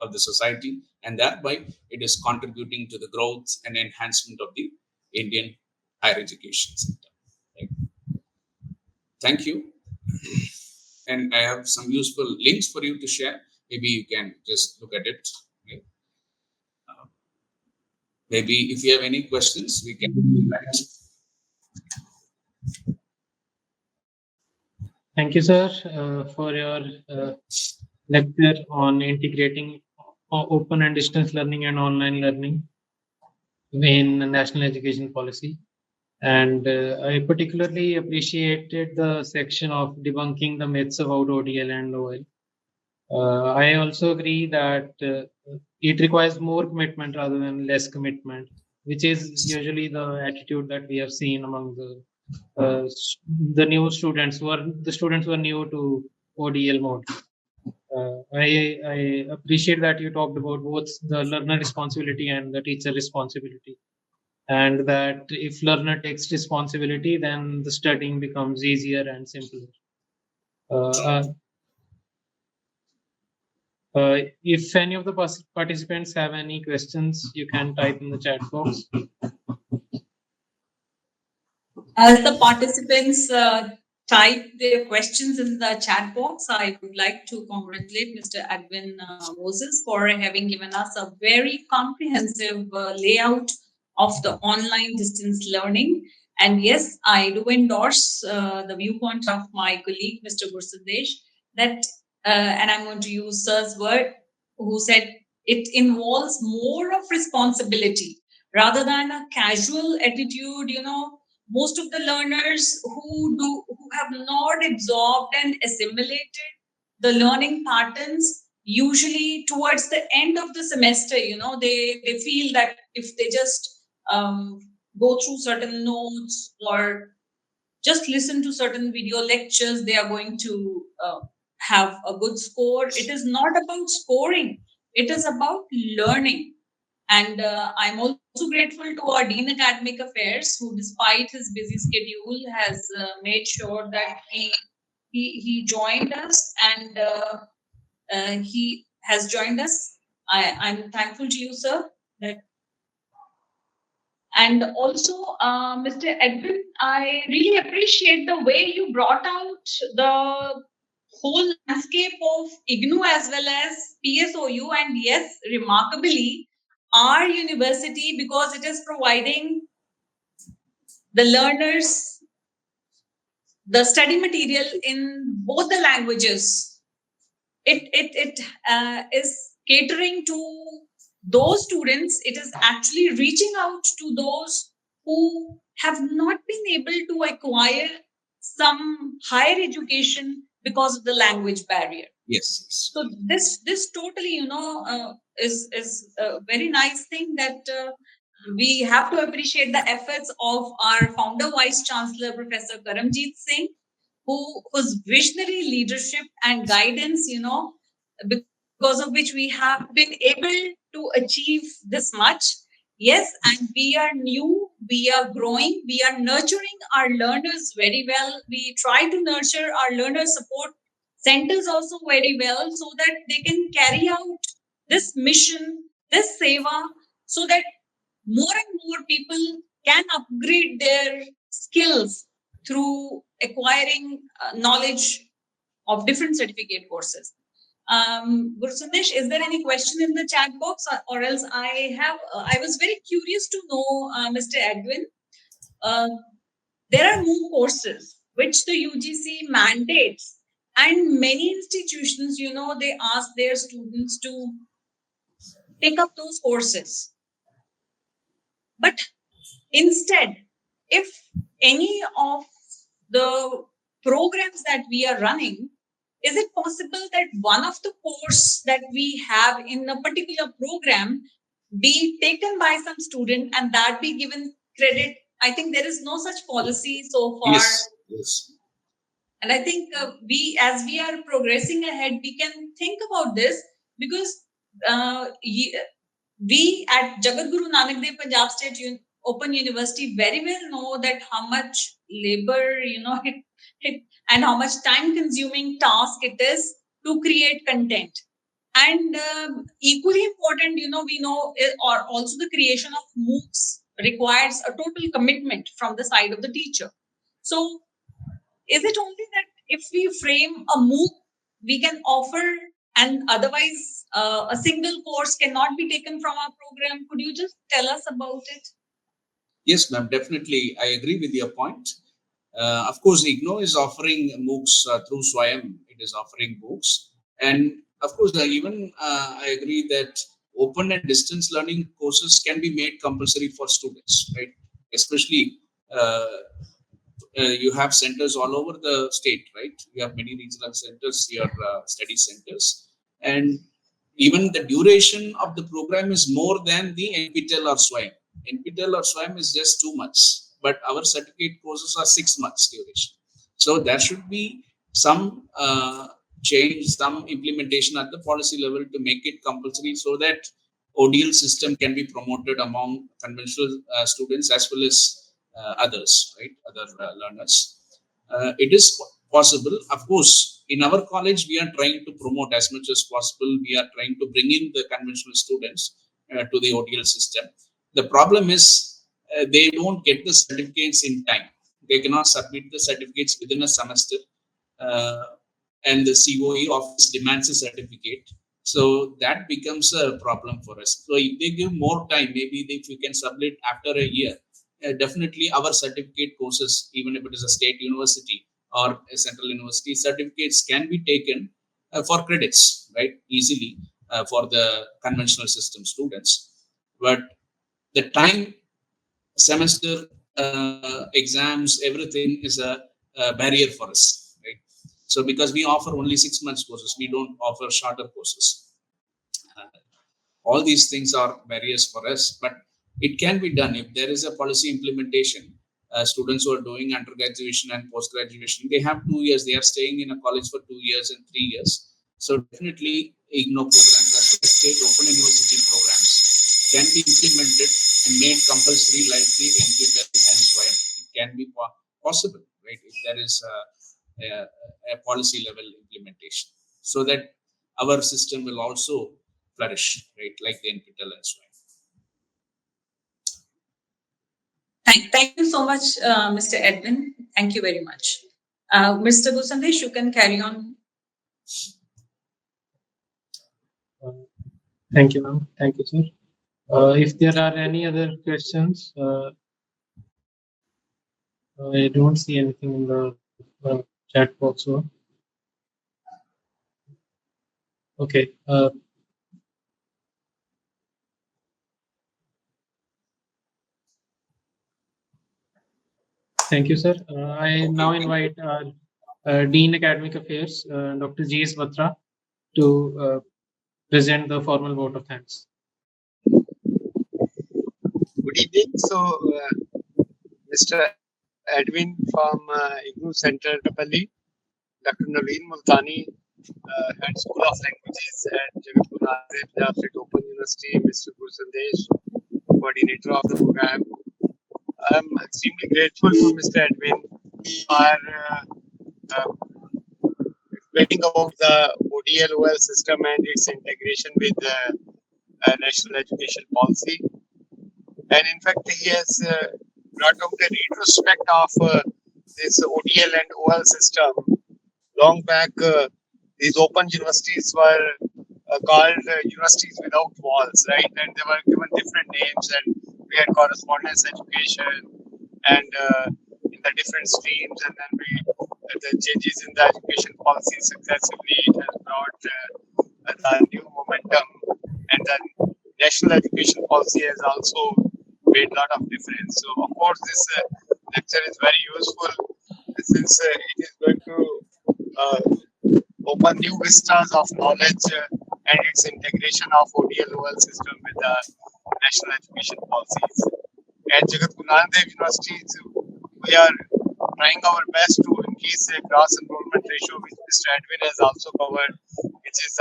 of the society, and thereby it is contributing to the growth and enhancement of the Indian higher education sector. Right? Thank you. And I have some useful links for you to share. Maybe you can just look at it. Right? Maybe if you have any questions, we can interact. Thank you, sir, for your lecture on integrating open and distance learning and online learning in national education policy. And I particularly appreciated the section of debunking the myths about ODL and OL. I also agree that it requires more commitment rather than less commitment, which is usually the attitude that we have seen among the new students who are new to ODL mode. I appreciate that you talked about both the learner responsibility and the teacher responsibility, and that if learner takes responsibility, then the studying becomes easier and simpler. Uh, uh, if any of the participants have any questions, you can type in the chat box. As the participants type their questions in the chat box, I would like to congratulate Mr. Edwin Moses for having given us a very comprehensive layout of the online distance learning. And yes, I do endorse the viewpoint of my colleague, Mr. Gursandesh, that, and I'm going to use Sir's word, who said it involves more of responsibility rather than a casual attitude. Most of the learners who have not absorbed and assimilated the learning patterns, usually towards the end of the semester, they feel that if they just go through certain notes or just listen to certain video lectures, they are going to have a good score. It is not about scoring, it is about learning. And I'm also grateful to our Dean Academic Affairs, who, despite his busy schedule, has made sure that he joined us, and he has joined us. I'm thankful to you, sir. And also, Mr. Edwin, I really appreciate the way you brought out the whole landscape of IGNOU as well as PSOU, and yes, remarkably, our university, because it is providing the learners the study material in both the languages. It is catering to those students. It is actually reaching out to those who have not been able to acquire some higher education because of the language barrier. Yes. So this totally, is a very nice thing that we have to appreciate the efforts of our founder vice chancellor Professor Karamjeet Singh, whose visionary leadership and guidance, because of which we have been able to achieve this much. Yes, and we are new, we are growing, we are nurturing our learners very well. We try to nurture our learner support centers also very well, so that they can carry out this mission, this seva, so that more and more people can upgrade their skills through acquiring knowledge of different certificate courses. Guru Sandesh, is there any question in the chat box, or else I was very curious to know, Mr. Edwin, uh, there are more courses which the UGC mandates, and many institutions, they ask their students to take up those courses. But instead, if any of the programs that we are running, is it possible that one of the course that we have in a particular program be taken by some student and that be given credit? I think there is no such policy so far. Yes. And I think as we are progressing ahead, we can think about this, because we at Jagat Guru Nanak Dev Punjab State Open University very well know that how much labor, and how much time consuming task it is to create content. And equally important, we know, or also the creation of MOOCs requires a total commitment from the side of the teacher. So is it only that if we frame a MOOC, we can offer, and otherwise a single course cannot be taken from our program? Could you just tell us about it? Yes, ma'am, definitely. I agree with your point. Of course, IGNOU is offering MOOCs through SWAYAM. It is offering MOOCs. And of course, I agree that open and distance learning courses can be made compulsory for students, right? Especially you have centers all over the state, right? You have many regional centers, your study centers. And even the duration of the program is more than the NPTEL or SWAYAM. NPTEL or SWAYAM is just 2 months, but our certificate courses are 6 months duration. So there should be some change, some implementation at the policy level to make it compulsory, so that ODL system can be promoted among conventional students as well as others, right? Other learners. It is possible. Of course, in our college, we are trying to promote as much as possible. We are trying to bring in the conventional students to the ODL system. The problem is they don't get the certificates in time. They cannot submit the certificates within a semester, and the COE office demands a certificate. So that becomes a problem for us. So if they give more time, maybe if we can submit after a year, definitely our certificate courses, even if it is a state university or a central university, certificates can be taken for credits, right? Easily for the conventional system students. But the time, semester, exams, everything is a barrier for us, right? So because we offer only 6 months courses, we don't offer shorter courses. All these things are barriers for us, but it can be done if there is a policy implementation. Students who are doing undergraduation and post-graduation, they have 2 years. They are staying in a college for 2 years and 3 years. So definitely IGNOU programs, as state open university programs, can be implemented and made compulsory like the NPTEL and SWAYAM. It can be possible, right? If there is a policy level implementation, so that our system will also flourish, right? Like the NPTEL and SWAYAM. Thank you so much, Mr. Edwin. Thank you very much. Mr. Gusandesh, you can carry on. Thank you, ma'am. Thank you, sir. If there are any other questions, I don't see anything in the chat box. Okay. Thank you, sir. I now invite Dean Academic Affairs, Dr. G.S. Batra, to present the formal vote of thanks. Good evening. So, Mr. Edwin from IGNOU Center, Tapalli, Dr. Naveen Multani, Head School of Languages at Jagat Guru Nanak Dev Punjab State Open University, Mr. Guru Sandesh, coordinator of the program. I'm extremely grateful to Mr. Edwin for explaining about the ODL-OL system and its integration with the national education policy. And in fact, he has brought out a retrospect of this ODL and OL system. Long back, these open universities were called universities without walls, right? And they were given different names, and we had correspondence education and in the different streams, and then the changes in the education policy successively, it has brought the new momentum, and then national education policy has also made a lot of difference. So of course this lecture is very useful, since students, it is going to open new vistas of knowledge and its integration of ODL-OL system with the national education policies. At Jagat Guru Nanak Dev University, we are trying our best to increase the gross enrollment ratio, which Mr. Edwin has also covered, which is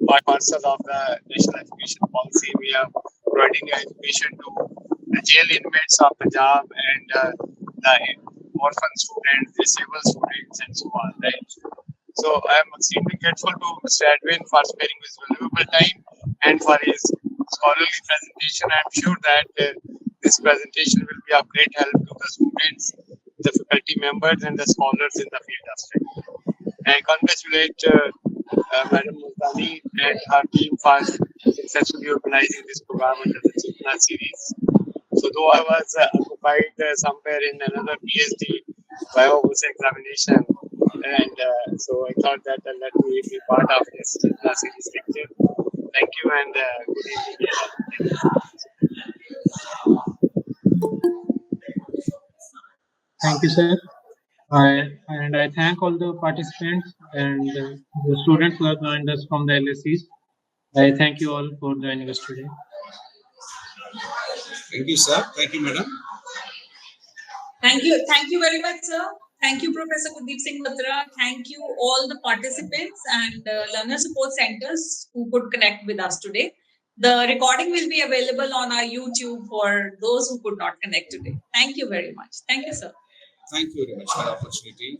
part and parcel of the national education policy. We are providing education to the jail inmates of Punjab and the orphan students, disabled students, and so on. Right. So I am extremely grateful to Mr. Edwin for sparing his valuable time and for his scholarly presentation. I am sure that this presentation will be of great help to the students, the faculty members, and the scholars in the field of study. I congratulate Madam Multani and her team for successfully organizing this program under the Chetna series. So though I was occupied somewhere in another PhD bio examination, and so I thought that let me be part of this Chetna series lecture. Thank you and good evening. Thank you, sir. I thank all the participants and the students who have joined us from the LSCs. I thank you all for joining us today. Thank you, sir. Thank you, madam. Thank you. Thank you very much, sir. Thank you, Professor Kuldeep Singh Batra. Thank you, all the participants and learner support centers who could connect with us today. The recording will be available on our YouTube for those who could not connect today. Thank you very much. Thank you, sir. Thank you very much for the opportunity.